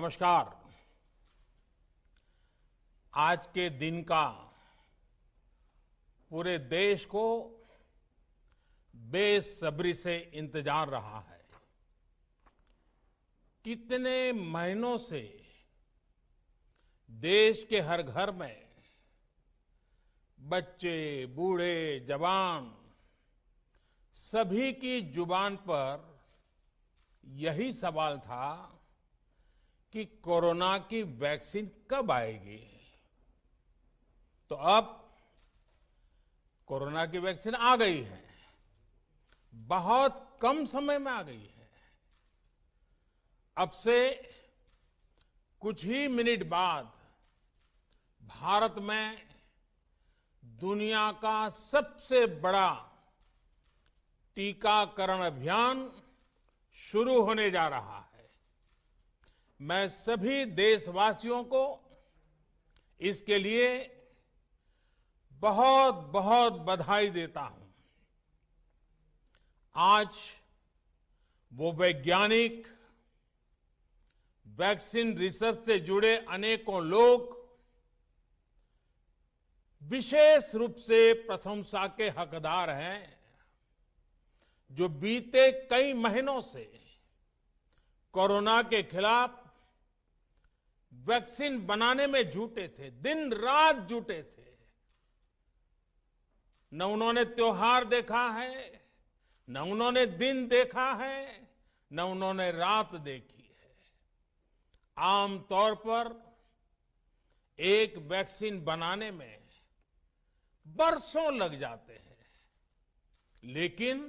नमस्कार। आज के दिन का पूरे देश को बेसब्री से इंतजार रहा है। कितने महीनों से देश के हर घर में बच्चे, बूढ़े, जवान सभी की जुबान पर यही सवाल था कि कोरोना की वैक्सीन कब आएगी। तो अब कोरोना की वैक्सीन आ गई है, बहुत कम समय में आ गई है। अब से कुछ ही मिनट बाद भारत में दुनिया का सबसे बड़ा टीकाकरण अभियान शुरू होने जा रहा है। मैं सभी देशवासियों को इसके लिए बहुत बहुत बधाई देता हूं। आज वो वैज्ञानिक, वैक्सीन रिसर्च से जुड़े अनेकों लोग विशेष रूप से प्रशंसा के हकदार हैं, जो बीते कई महीनों से कोरोना के खिलाफ वैक्सीन बनाने में जुटे थे, दिन रात जुटे थे। न उन्होंने त्योहार देखा है, न उन्होंने दिन देखा है, न उन्होंने रात देखी है। आमतौर पर एक वैक्सीन बनाने में बरसों लग जाते हैं, लेकिन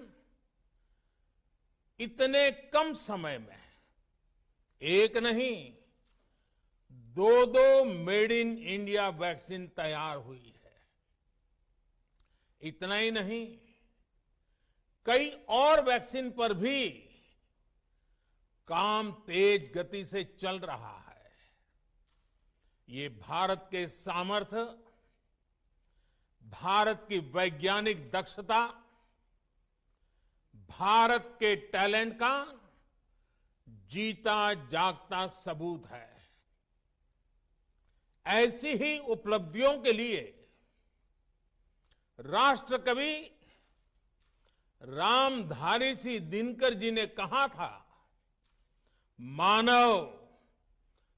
इतने कम समय में एक नहीं, दो मेड इन इंडिया वैक्सीन तैयार हुई है। इतना ही नहीं, कई और वैक्सीन पर भी काम तेज गति से चल रहा है। ये भारत के सामर्थ्य, भारत की वैज्ञानिक दक्षता, भारत के टैलेंट का जीता जागता सबूत है। ऐसी ही उपलब्धियों के लिए राष्ट्रकवि रामधारी सिंह दिनकर जी ने कहा था,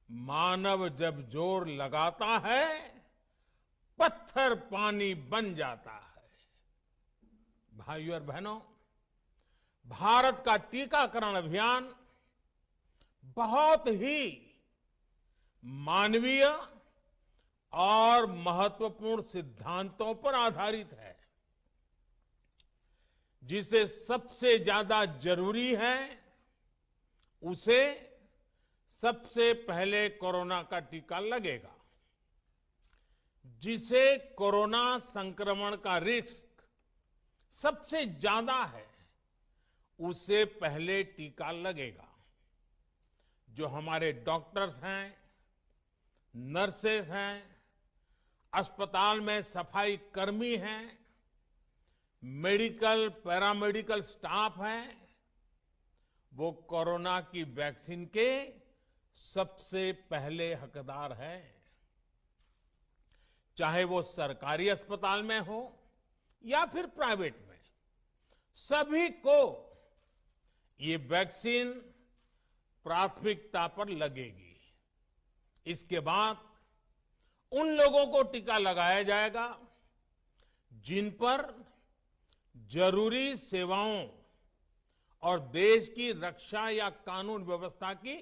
मानव जब जोर लगाता है, पत्थर पानी बन जाता है। भाइयों और बहनों, भारत का टीकाकरण अभियान बहुत ही मानवीय और महत्वपूर्ण सिद्धांतों पर आधारित है। जिसे सबसे ज्यादा जरूरी है, उसे सबसे पहले कोरोना का टीका लगेगा। जिसे कोरोना संक्रमण का रिस्क सबसे ज्यादा है, उसे पहले टीका लगेगा। जो हमारे डॉक्टर्स हैं, नर्सेस हैं, अस्पताल में सफाई कर्मी हैं, मेडिकल, पैरामेडिकल स्टाफ हैं, वो कोरोना की वैक्सीन के सबसे पहले हकदार हैं। चाहे वो सरकारी अस्पताल में हो या फिर प्राइवेट में, सभी को ये वैक्सीन प्राथमिकता पर लगेगी। इसके बाद उन लोगों को टीका लगाया जाएगा जिन पर जरूरी सेवाओं और देश की रक्षा या कानून व्यवस्था की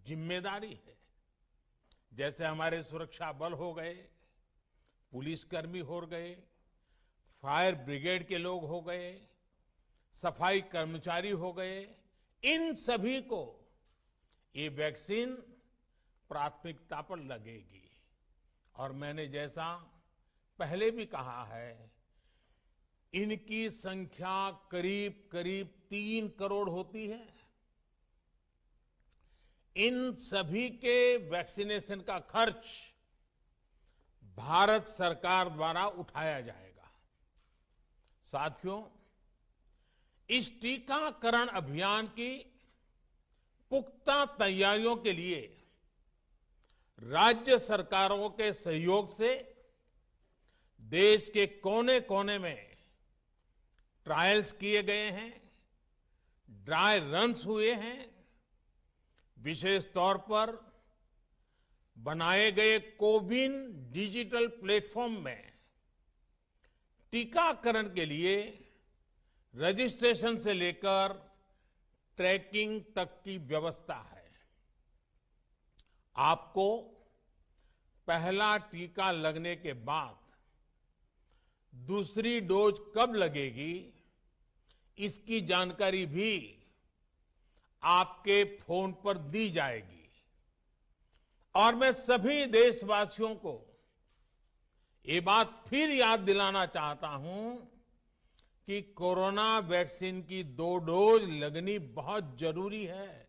जिम्मेदारी है। जैसे हमारे सुरक्षा बल हो गए, पुलिसकर्मी हो गए, फायर ब्रिगेड के लोग हो गए, सफाई कर्मचारी हो गए, इन सभी को ये वैक्सीन प्राथमिकता पर लगेगी। और मैंने जैसा पहले भी कहा है, इनकी संख्या करीब करीब 3 करोड़ होती है। इन सभी के वैक्सीनेशन का खर्च भारत सरकार द्वारा उठाया जाएगा। साथियों, इस टीकाकरण अभियान की पुख्ता तैयारियों के लिए राज्य सरकारों के सहयोग से देश के कोने कोने में ट्रायल्स किए गए हैं, ड्राई रन्स हुए हैं। विशेष तौर पर बनाए गए कोविन डिजिटल प्लेटफॉर्म में टीकाकरण के लिए रजिस्ट्रेशन से लेकर ट्रैकिंग तक की व्यवस्था है। आपको पहला टीका लगने के बाद दूसरी डोज कब लगेगी, इसकी जानकारी भी आपके फोन पर दी जाएगी। और मैं सभी देशवासियों को ये बात फिर याद दिलाना चाहता हूं कि कोरोना वैक्सीन की 2 डोज लगनी बहुत जरूरी है।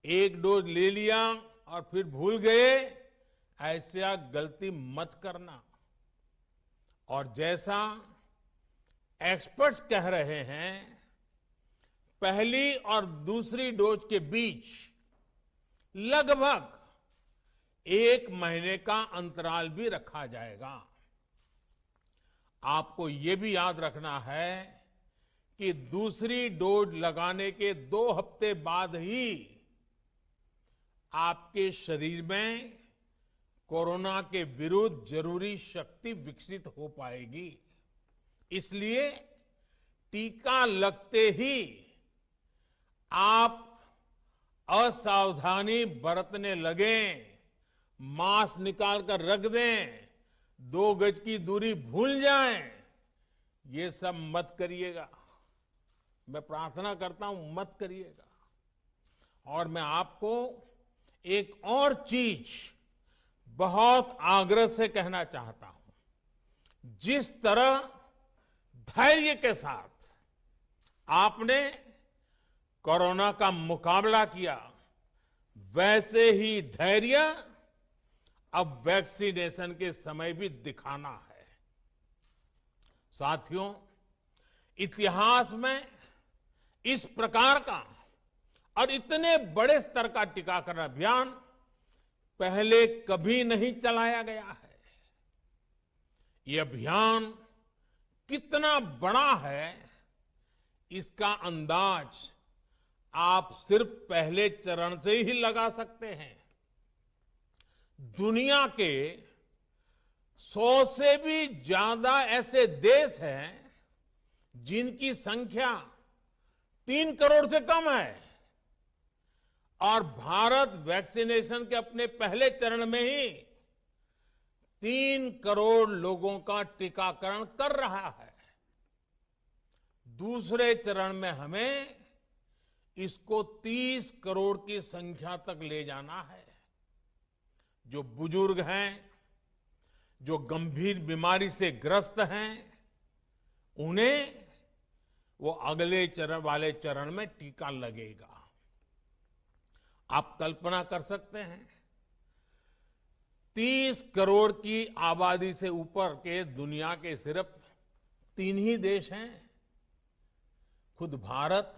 एक डोज ले लिया और फिर भूल गए, ऐसा गलती मत करना। और जैसा एक्सपर्ट्स कह रहे हैं, पहली और दूसरी डोज के बीच लगभग 1 महीने का अंतराल भी रखा जाएगा। आपको ये भी याद रखना है कि दूसरी डोज लगाने के 2 हफ्ते बाद ही आपके शरीर में कोरोना के विरुद्ध जरूरी शक्ति विकसित हो पाएगी। इसलिए टीका लगते ही आप असावधानी बरतने लगें, मास्क निकाल कर रख दें, 2 गज की दूरी भूल जाएं, ये सब मत करिएगा। मैं प्रार्थना करता हूं, मत करिएगा। और मैं आपको एक और चीज बहुत आग्रह से कहना चाहता हूं। जिस तरह धैर्य के साथ आपने कोरोना का मुकाबला किया, वैसे ही धैर्य अब वैक्सीनेशन के समय भी दिखाना है। साथियों, इतिहास में इस प्रकार का और इतने बड़े स्तर का टीकाकरण अभियान पहले कभी नहीं चलाया गया है। ये अभियान कितना बड़ा है, इसका अंदाज आप सिर्फ पहले चरण से ही लगा सकते हैं। दुनिया के 100 से भी ज्यादा ऐसे देश हैं जिनकी संख्या 3 करोड़ से कम है, और भारत वैक्सीनेशन के अपने पहले चरण में ही 3 करोड़ लोगों का टीकाकरण कर रहा है। दूसरे चरण में हमें इसको 30 करोड़ की संख्या तक ले जाना है। जो बुजुर्ग हैं, जो गंभीर बीमारी से ग्रस्त हैं, उन्हें वो अगले चरण में टीका लगेगा। आप कल्पना कर सकते हैं, 30 करोड़ की आबादी से ऊपर के दुनिया के सिर्फ 3 ही देश हैं, खुद भारत,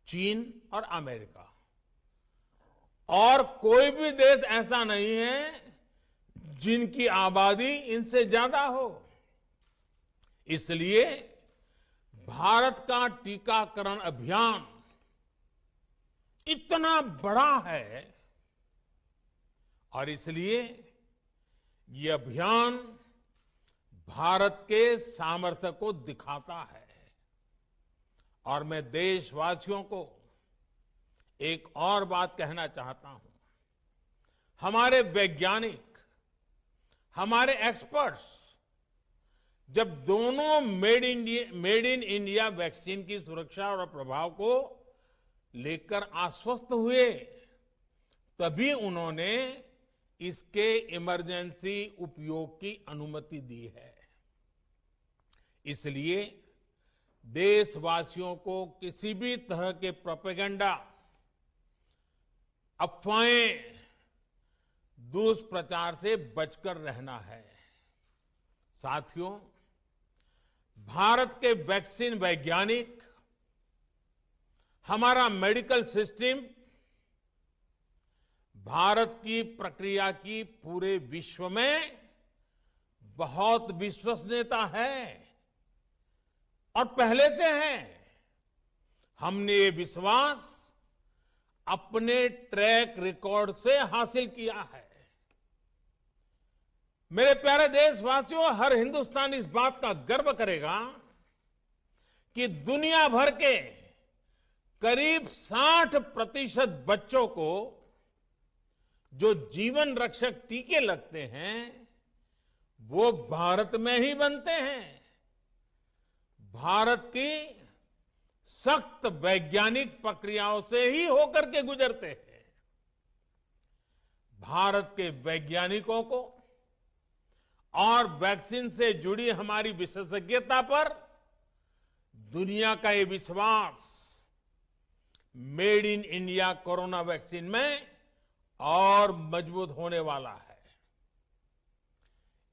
चीन और अमेरिका। और कोई भी देश ऐसा नहीं है जिनकी आबादी इनसे ज्यादा हो। इसलिए भारत का टीकाकरण अभियान इतना बड़ा है, और इसलिए ये अभियान भारत के सामर्थ्य को दिखाता है। और मैं देशवासियों को एक और बात कहना चाहता हूं। हमारे वैज्ञानिक, हमारे एक्सपर्ट्स जब दोनों मेड इन इंडिया वैक्सीन की सुरक्षा और प्रभाव को लेकर आश्वस्त हुए, तभी उन्होंने इसके इमरजेंसी उपयोग की अनुमति दी है। इसलिए देशवासियों को किसी भी तरह के प्रोपेगेंडा, अफवाहें, दुष्प्रचार से बचकर रहना है। साथियों, भारत के वैक्सीन वैज्ञानिक हमारा मेडिकल सिस्टम भारत की प्रक्रिया की पूरे विश्व में बहुत विश्वसनीयता है और पहले से है। हमने ये विश्वास अपने ट्रैक रिकॉर्ड से हासिल किया है। मेरे प्यारे देशवासियों, हर हिंदुस्तानी इस बात का गर्व करेगा कि दुनिया भर के करीब 60% बच्चों को जो जीवन रक्षक टीके लगते हैं वो भारत में ही बनते हैं। भारत की सख्त वैज्ञानिक प्रक्रियाओं से ही होकर के गुजरते हैं। भारत के वैज्ञानिकों को और वैक्सीन से जुड़ी हमारी विशेषज्ञता पर दुनिया का ये विश्वास made in India corona vaccine में और मजबूत होने वाला है।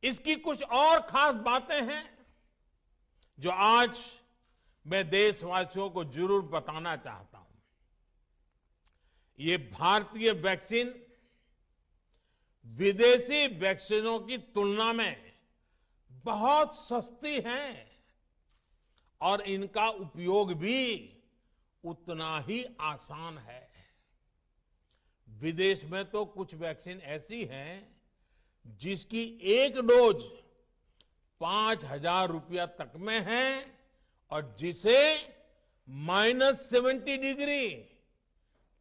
इसकी कुछ और खास बातें हैं जो आज मैं देशवासियों को जरूर बताना चाहता हूं। ये भारतीय वैक्सीन विदेशी वैक्सीनों की तुलना में बहुत सस्ती हैं और इनका उपयोग भी उतना ही आसान है। विदेश में तो कुछ वैक्सीन ऐसी हैं जिसकी एक डोज 5,000 रुपया तक में है और जिसे -70 डिग्री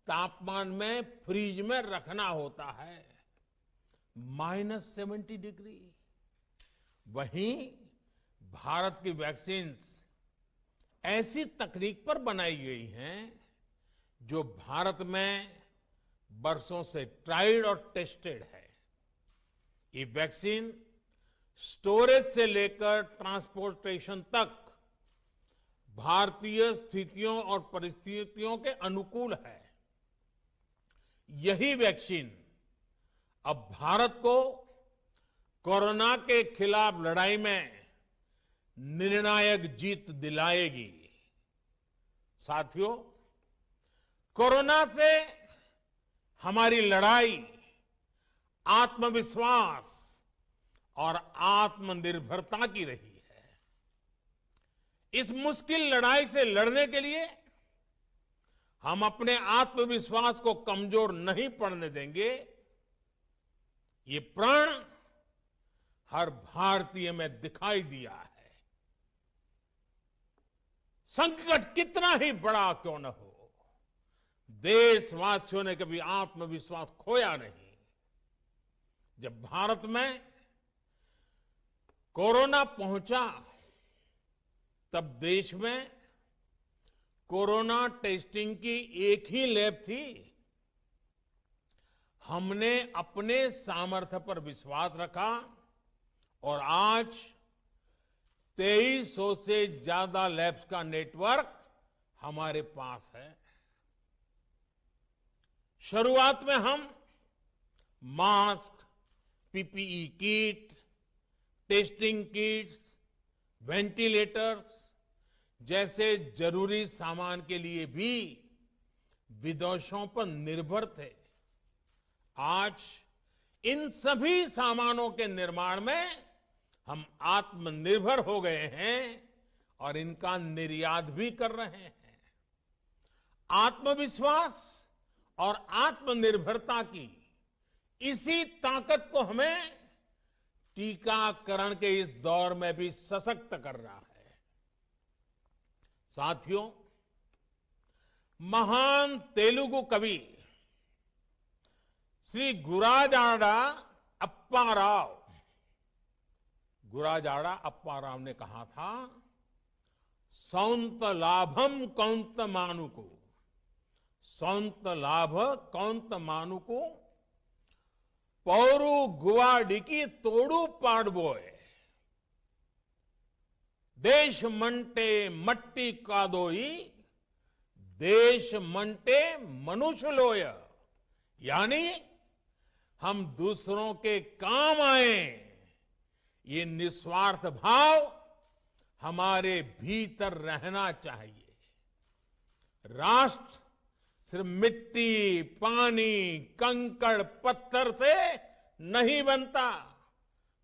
तापमान में फ्रीज में रखना होता है। -70 डिग्री। वहीं भारत की वैक्सीन ऐसी तकनीक पर बनाई गई हैं जो भारत में बरसों से ट्राइड और टेस्टेड है। ये वैक्सीन स्टोरेज से लेकर ट्रांसपोर्टेशन तक भारतीय स्थितियों और परिस्थितियों के अनुकूल है। यही वैक्सीन अब भारत को कोरोना के खिलाफ लड़ाई में निर्णायक जीत दिलाएगी। साथियों, कोरोना से हमारी लड़ाई आत्मविश्वास और आत्मनिर्भरता की रही है। इस मुश्किल लड़ाई से लड़ने के लिए हम अपने आत्मविश्वास को कमजोर नहीं पड़ने देंगे। ये प्रण हर भारतीय में दिखाई दिया है। संकट कितना ही बड़ा क्यों न हो, देशवासियों ने कभी आत्मविश्वास खोया नहीं। जब भारत में कोरोना पहुंचा तब देश में कोरोना टेस्टिंग की एक ही लैब थी। हमने अपने सामर्थ्य पर विश्वास रखा और आज 2300 से ज्यादा लैब्स का नेटवर्क हमारे पास है। शुरुआत में हम mask, PPE kit, testing kits, ventilators जैसे जरूरी सामान के लिए भी विदेशों पर निर्भर थे। आज इन सभी सामानों के निर्माण में हम आत्मनिर्भर हो गए हैं और इनका निर्यात भी कर रहे हैं। आत्मविश्वास और आत्मनिर्भरता की इसी ताकत को हमें टीकाकरण के इस दौर में भी सशक्त कर रहा है। साथियों, महान तेलुगु कवि श्री गुराजाड़ा अप्पा राव ने कहा था, सौंत लाभम कौंत मानुको, सौंत लाभ कौंत मानुको, पौरु गुवाडिकी तोड़ू पाड़बोए, देश मंटे मट्टी कादोई, देश मंटे मनुष्य लोय। यानी हम दूसरों के काम आए, ये निस्वार्थ भाव हमारे भीतर रहना चाहिए। राष्ट्र सिर्फ मिट्टी, पानी, कंकड़, पत्थर से नहीं बनता,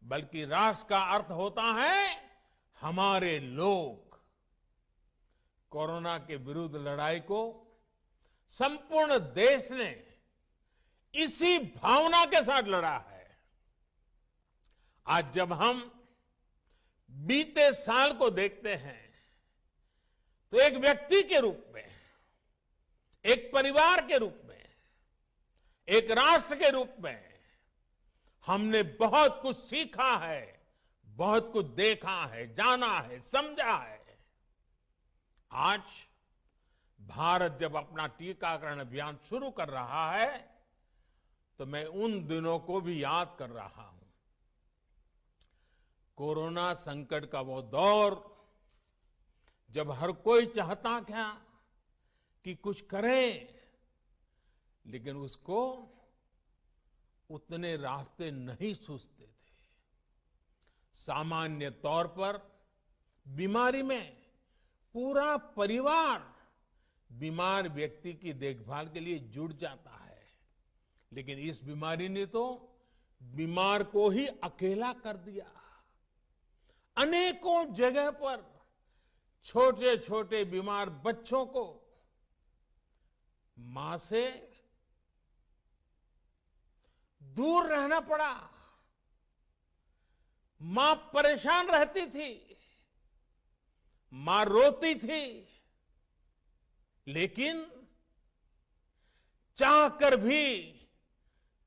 बल्कि राष्ट्र का अर्थ होता है हमारे लोग। कोरोना के विरुद्ध लड़ाई को संपूर्ण देश ने इसी भावना के साथ लड़ा है। आज जब हम बीते साल को देखते हैं तो एक व्यक्ति के रूप में, एक परिवार के रूप में, एक राष्ट्र के रूप में हमने बहुत कुछ सीखा है, बहुत कुछ देखा है, जाना है, समझा है। आज भारत जब अपना टीकाकरण अभियान शुरू कर रहा है तो मैं उन दिनों को भी याद कर रहा हूं। कोरोना संकट का वो दौर जब हर कोई चाहता था कि कुछ करें, लेकिन उसको उतने रास्ते नहीं सूझते थे। सामान्य तौर पर बीमारी में पूरा परिवार बीमार व्यक्ति की देखभाल के लिए जुट जाता है, लेकिन इस बीमारी ने तो बीमार को ही अकेला कर दिया। अनेकों जगह पर छोटे छोटे बीमार बच्चों को मां से दूर रहना पड़ा। मां परेशान रहती थी, मां रोती थी, लेकिन चाहकर भी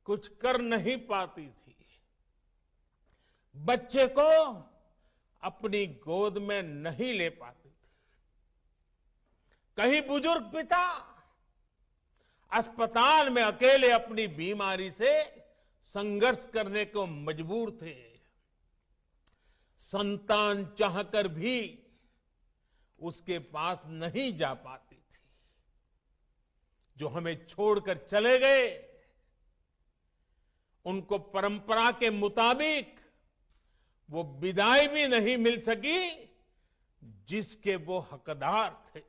कुछ कर नहीं पाती थी। बच्चे को अपनी गोद में नहीं ले पाती थी। कहीं बुजुर्ग पिता अस्पताल में अकेले अपनी बीमारी से संघर्ष करने को मजबूर थे। संतान चाहकर भी उसके पास नहीं जा पाती थी। जो हमें छोड़कर चले गए, उनको परंपरा के मुताबिक वो विदाई भी नहीं मिल सकी जिसके वो हकदार थे।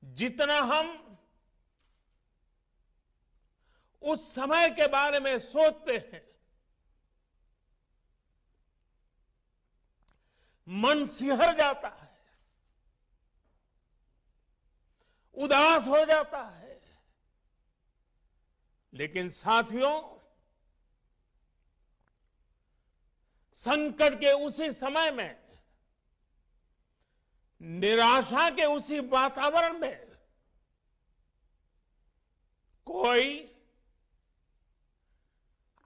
जितना हम उस समय के बारे में सोचते हैं, मन सिहर जाता है, उदास हो जाता है। लेकिन साथियों, संकट के उसी समय में, निराशा के उसी वातावरण में कोई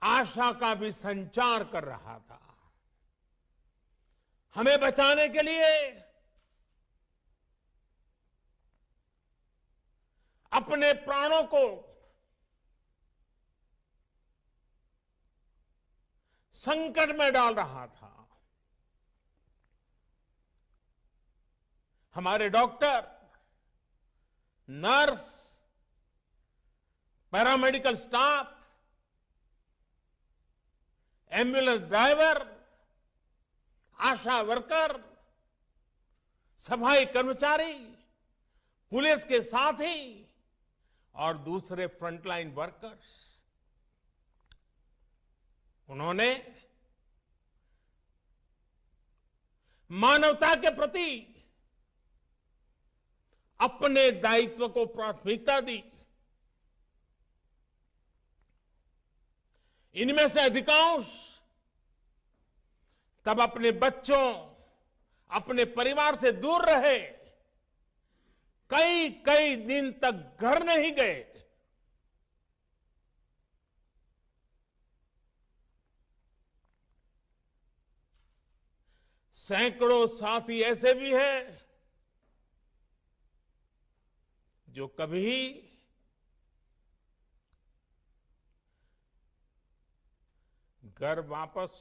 आशा का भी संचार कर रहा था। हमें बचाने के लिए अपने प्राणों को संकट में डाल रहा था। हमारे doctor, nurse, paramedical staff, ambulance driver, ASHA worker, सफाई कर्मचारी, पुलिस के साथी और दूसरे फ्रंटलाइन वर्कर्स, उन्होंने मानवता के प्रति अपने दायित्व को प्राथमिकता दी। इनमें से अधिकांश तब अपने बच्चों, अपने परिवार से दूर रहे, कई कई दिन तक घर नहीं गए। सैकड़ों साथी ऐसे भी हैं जो कभी घर वापस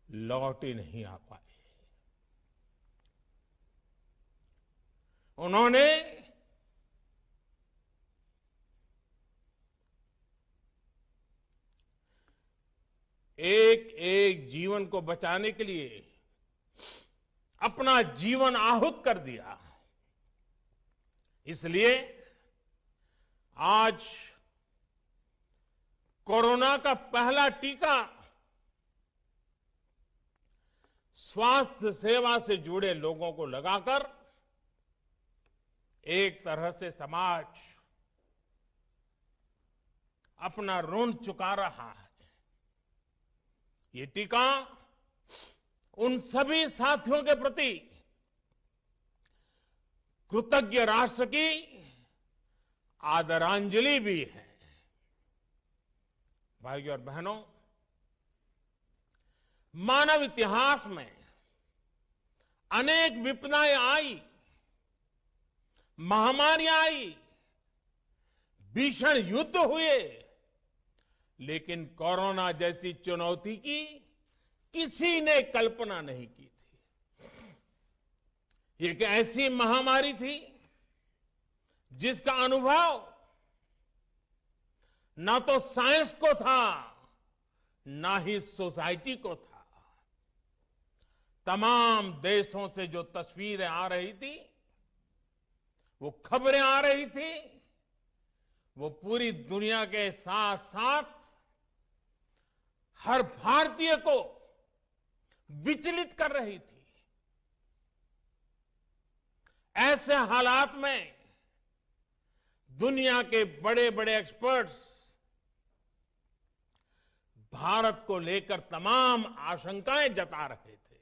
लौट ही नहीं आ पाए। उन्होंने जीवन को बचाने के लिए अपना जीवन आहूत कर दिया। इसलिए आज कोरोना का पहला टीका स्वास्थ्य सेवा से जुड़े लोगों को लगाकर एक तरह से समाज अपना ऋण चुका रहा है। ये टीका उन सभी साथियों के प्रति कृतज्ञ राष्ट्र की आदरांजलि भी है। भाइयों और बहनों, मानव इतिहास में अनेक विपदाएं आई, महामारियां आई, भीषण युद्ध हुए, लेकिन कोरोना जैसी चुनौती की किसी ने कल्पना नहीं की थी। ये एक ऐसी महामारी थी जिसका अनुभव ना तो साइंस को था, ना ही सोसाइटी को था। तमाम देशों से जो तस्वीरें आ रही थी, वो खबरें आ रही थी, वो पूरी दुनिया के साथ साथ हर भारतीय को विचलित कर रही थी। ऐसे हालात में दुनिया के बड़े बड़े एक्सपर्ट्स भारत को लेकर तमाम आशंकाएं जता रहे थे।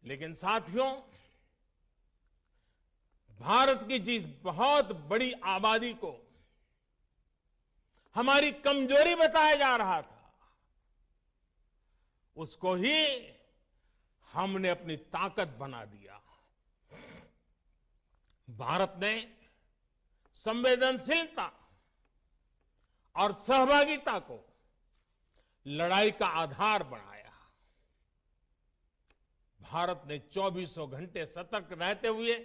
लेकिन साथियों, भारत की जिस बहुत बड़ी आबादी को हमारी कमजोरी बताया जा रहा था, उसको ही हमने अपनी ताकत बना दिया। भारत ने संवेदनशीलता और सहभागिता को लड़ाई का आधार बनाया। भारत ने 24 घंटे सतर्क रहते हुए,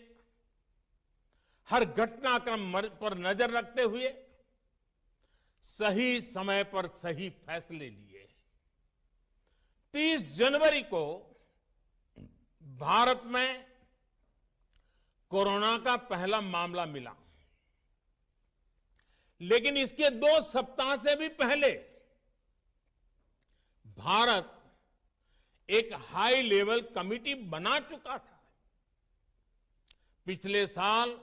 हर घटनाक्रम पर नजर रखते हुए सही समय पर सही फैसले लिए। 30 जनवरी को भारत में कोरोना का पहला मामला मिला, लेकिन इसके 2 सप्ताह से भी पहले भारत एक हाई लेवल कमिटी बना चुका था। पिछले साल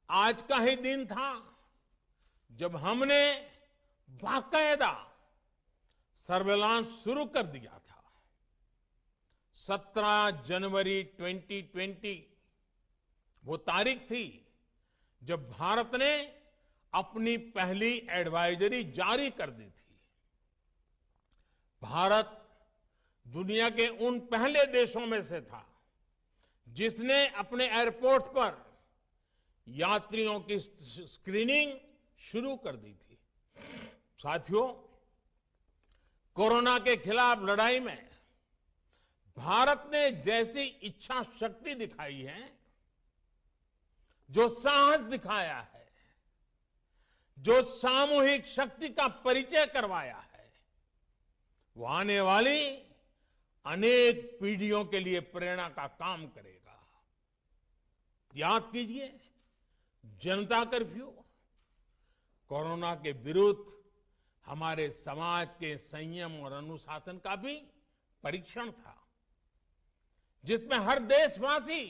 आज का ही दिन था जब हमने बाकायदा सर्वेलांस शुरू कर दिया था। 17 जनवरी 2020 वो तारीख थी जब भारत ने अपनी पहली एडवाइजरी जारी कर दी थी। भारत दुनिया के उन पहले देशों में से था जिसने अपने एयरपोर्ट्स पर यात्रियों की स्क्रीनिंग शुरू कर दी थी। साथियों, कोरोना के खिलाफ लड़ाई में भारत ने जैसी इच्छा शक्ति दिखाई है, जो साहस दिखाया है, जो सामूहिक शक्ति का परिचय करवाया है, वो आने वाली अनेक पीढ़ियों के लिए प्रेरणा का काम करेगा। याद कीजिए, जनता कर्फ्यू कोरोना के विरुद्ध हमारे समाज के संयम और अनुशासन का भी परीक्षण था, जिसमें हर देशवासी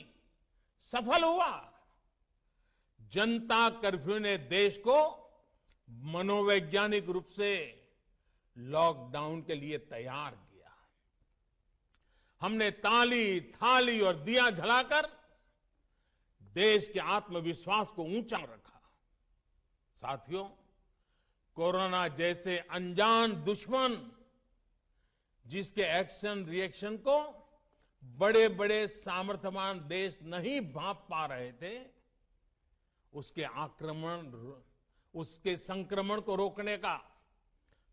सफल हुआ। जनता कर्फ्यू ने देश को मनोवैज्ञानिक रूप से लॉकडाउन के लिए तैयार किया। हमने ताली, थाली और दिया जलाकर देश के आत्मविश्वास को ऊंचा रखा। साथियों, कोरोना जैसे अनजान दुश्मन जिसके एक्शन रिएक्शन को बड़े बड़े सामर्थ्यवान देश नहीं भांप पा रहे थे, उसके संक्रमण को रोकने का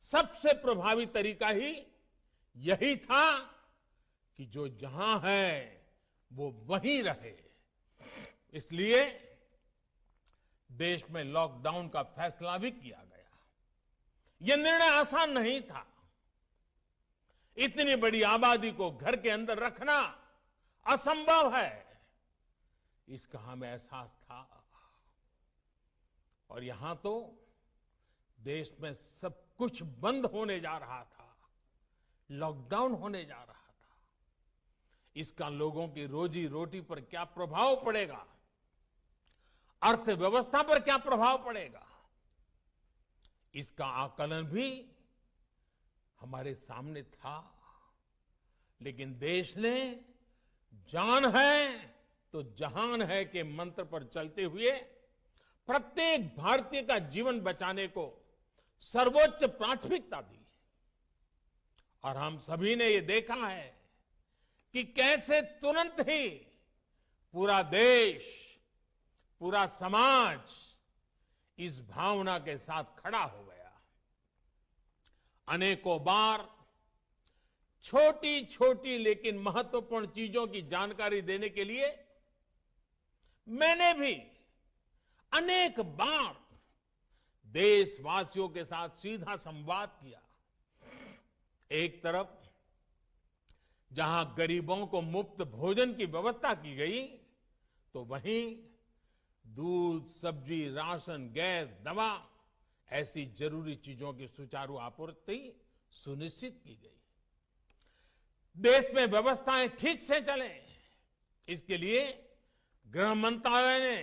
सबसे प्रभावी तरीका ही यही था कि जो जहां है वो वहीं रहे। इसलिए देश में लॉकडाउन का फैसला भी किया गया। यह निर्णय आसान नहीं था। इतनी बड़ी आबादी को घर के अंदर रखना असंभव है, इसका हमें एहसास था। और यहां तो देश में सब कुछ बंद होने जा रहा था, लॉकडाउन होने जा रहा था। इसका लोगों की रोजी रोटी पर क्या प्रभाव पड़ेगा, अर्थव्यवस्था पर क्या प्रभाव पड़ेगा, इसका आकलन भी हमारे सामने था। लेकिन देश ने जान है तो जहान है के मंत्र पर चलते हुए प्रत्येक भारतीय का जीवन बचाने को सर्वोच्च प्राथमिकता दी। और हम सभी ने ये देखा है कि कैसे तुरंत ही पूरा देश, पूरा समाज इस भावना के साथ खड़ा हो गया। अनेकों बार छोटी छोटी लेकिन महत्वपूर्ण चीजों की जानकारी देने के लिए मैंने भी अनेक बार देशवासियों के साथ सीधा संवाद किया। एक तरफ जहां गरीबों को मुफ्त भोजन की व्यवस्था की गई, तो वहीं दूध, सब्जी, राशन, गैस, दवा ऐसी जरूरी चीजों की सुचारू आपूर्ति सुनिश्चित की गई। देश में व्यवस्थाएं ठीक से चले, इसके लिए गृह मंत्रालय ने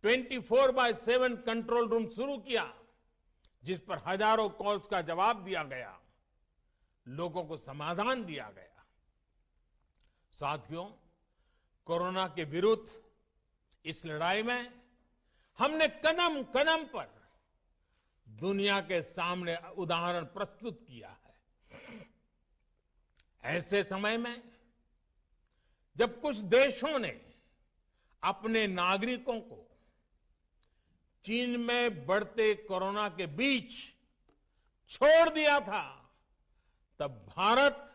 24/7 कंट्रोल रूम शुरू किया, जिस पर हजारों कॉल्स का जवाब दिया गया, लोगों को समाधान दिया गया। साथियों, कोरोना के विरुद्ध इस लड़ाई में हमने कदम कदम पर दुनिया के सामने उदाहरण प्रस्तुत किया है। ऐसे समय में जब कुछ देशों ने अपने नागरिकों को चीन में बढ़ते कोरोना के बीच छोड़ दिया था, तब भारत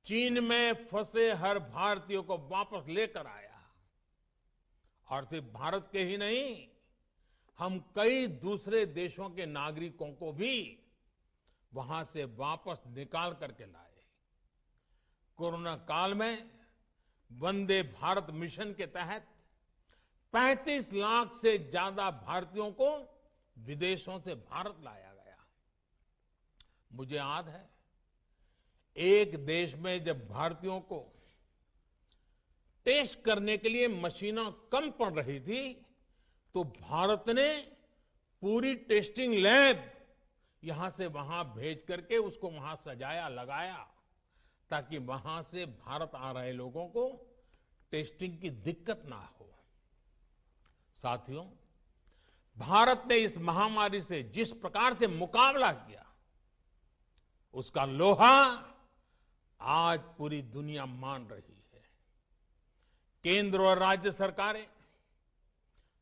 चीन में फंसे हर भारतीय को वापस लेकर आया। और सिर्फ भारत के ही नहीं, हम कई दूसरे देशों के नागरिकों को भी वहां से वापस निकाल करके लाए। कोरोना काल में वंदे भारत मिशन के तहत 35 लाख से ज्यादा भारतीयों को विदेशों से भारत लाया गया। मुझे याद है, एक देश में जब भारतीयों को टेस्ट करने के लिए मशीनें कम पड़ रही थी, तो भारत ने पूरी टेस्टिंग लैब यहां से वहां भेज करके उसको वहां सजाया, लगाया, ताकि वहां से भारत आ रहे लोगों को टेस्टिंग की दिक्कत ना हो। साथियों, भारत ने इस महामारी से जिस प्रकार से मुकाबला किया, उसका लोहा आज पूरी दुनिया मान रही है। केंद्र और राज्य सरकारें,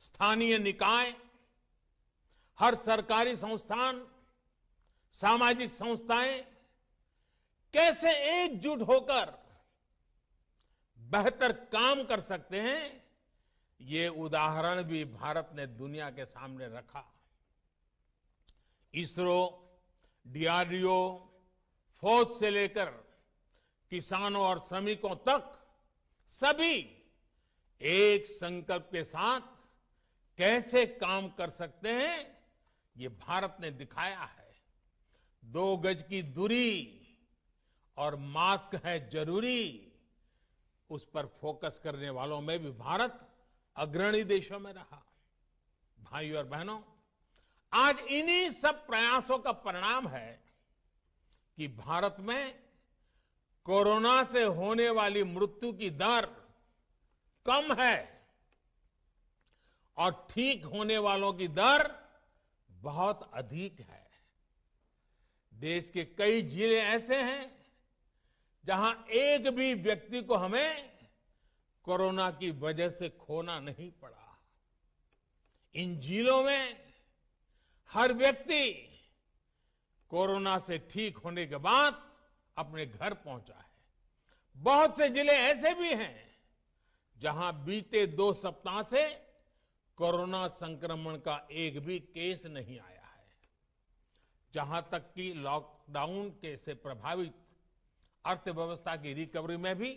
स्थानीय निकाय, हर सरकारी संस्थान, सामाजिक संस्थाएं कैसे एकजुट होकर बेहतर काम कर सकते हैं, ये उदाहरण भी भारत ने दुनिया के सामने रखा। इसरो, डीआरडीओ, फौज से लेकर किसानों और श्रमिकों तक सभी एक संकल्प के साथ कैसे काम कर सकते हैं, ये भारत ने दिखाया है। 2 गज की दूरी और मास्क है जरूरी, उस पर फोकस करने वालों में भी भारत अग्रणी देशों में रहा। भाइयों और बहनों, आज इन्हीं सब प्रयासों का परिणाम है कि भारत में कोरोना से होने वाली मृत्यु की दर कम है और ठीक होने वालों की दर बहुत अधिक है। देश के कई जिले ऐसे हैं जहां एक भी व्यक्ति को हमें कोरोना की वजह से खोना नहीं पड़ा। इन जिलों में हर व्यक्ति कोरोना से ठीक होने के बाद अपने घर पहुंचा है। बहुत से जिले ऐसे भी हैं जहां बीते 2 सप्ताह से कोरोना संक्रमण का एक भी केस नहीं आया है। जहां तक कि लॉकडाउन के से प्रभावित अर्थव्यवस्था की रिकवरी में भी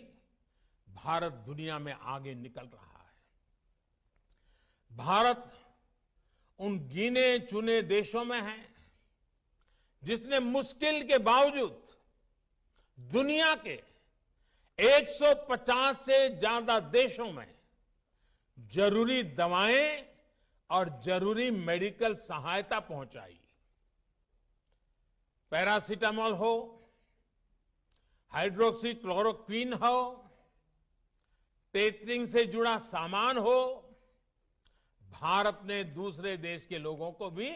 भारत दुनिया में आगे निकल रहा है। भारत उन गिने चुने देशों में है जिसने मुश्किल के बावजूद दुनिया के 150 से ज्यादा देशों में जरूरी दवाएं और जरूरी मेडिकल सहायता पहुंचाई। पैरासीटामोल हो, हाइड्रोक्सी क्लोरोक्विन हो, टेस्टिंग से जुड़ा सामान हो, भारत ने दूसरे देश के लोगों को भी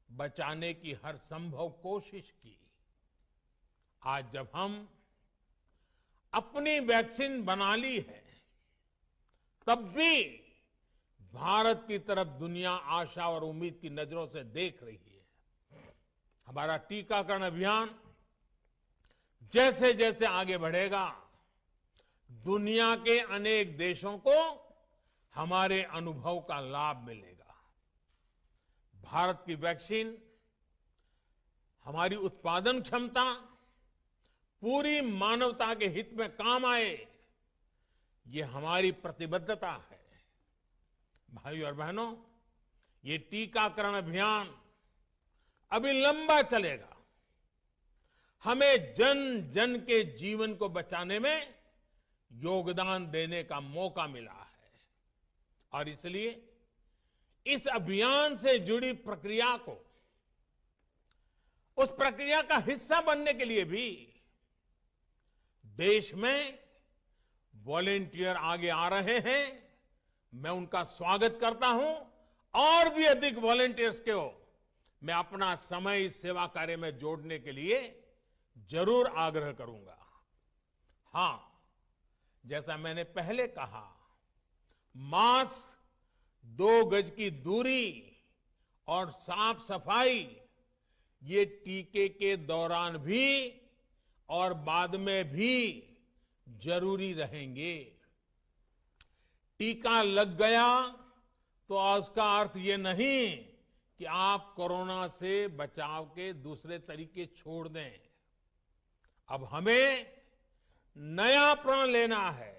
बचाने की हर संभव कोशिश की। आज जब हम अपनी वैक्सीन बना ली है, तब भी भारत की तरफ दुनिया आशा और उम्मीद की नजरों से देख रही है। हमारा टीकाकरण अभियान जैसे जैसे आगे बढ़ेगा, दुनिया के अनेक देशों को हमारे अनुभव का लाभ मिलेगा। भारत की वैक्सीन, हमारी उत्पादन क्षमता पूरी मानवता के हित में काम आए, ये हमारी प्रतिबद्धता है। भाइयों और बहनों, ये टीकाकरण अभियान अभी लंबा चलेगा। हमें जन जन के जीवन को बचाने में योगदान देने का मौका मिला है और इसलिए इस अभियान से जुड़ी प्रक्रिया को, उस प्रक्रिया का हिस्सा बनने के लिए भी देश में वॉलेंटियर आगे आ रहे हैं। मैं उनका स्वागत करता हूं और भी अधिक वॉलेंटियर्स को मैं अपना समय इस सेवा कार्य में जोड़ने के लिए जरूर आग्रह करूंगा। हां, जैसा मैंने पहले कहा, मास्क, 2 गज की दूरी और साफ सफाई ये टीके के दौरान भी और बाद में भी जरूरी रहेंगे। टीका लग गया तो उसका अर्थ ये नहीं कि आप कोरोना से बचाव के दूसरे तरीके छोड़ दें। अब हमें नया प्रण लेना है।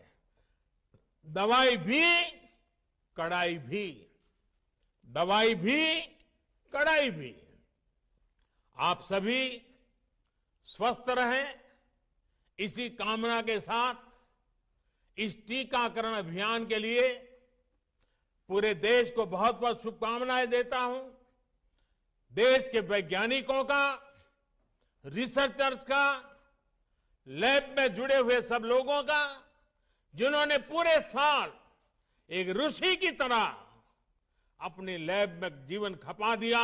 दवाई भी, कड़ाई भी। दवाई भी, कड़ाई भी। आप सभी स्वस्थ रहें, इसी कामना के साथ इस टीकाकरण अभियान के लिए पूरे देश को बहुत बहुत शुभकामनाएं देता हूं। देश के वैज्ञानिकों का, रिसर्चर्स का, लैब में जुड़े हुए सब लोगों का, जिन्होंने पूरे साल एक ऋषि की तरह अपनी लैब में जीवन खपा दिया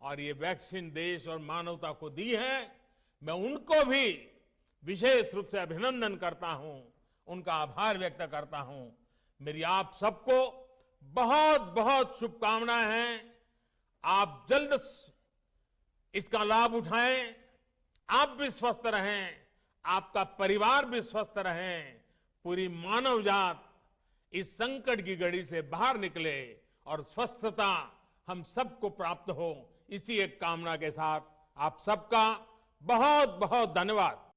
और ये वैक्सीन देश और मानवता को दी है। मैं उनको भी विशेष रूप से अभिनंदन करता हूं, उनका आभार व्यक्त करता हूं। मेरी आप सबको बहुत बहुत शुभकामनाएं हैं। आप जल्द इसका लाभ उठाएं, आप भी स्वस्थ रहें, आपका परिवार भी स्वस्थ रहें, पूरी मानव जात इस संकट की घड़ी से बाहर निकले और स्वस्थता हम सबको प्राप्त हो। इसी एक कामना के साथ आप सबका बहुत बहुत धन्यवाद।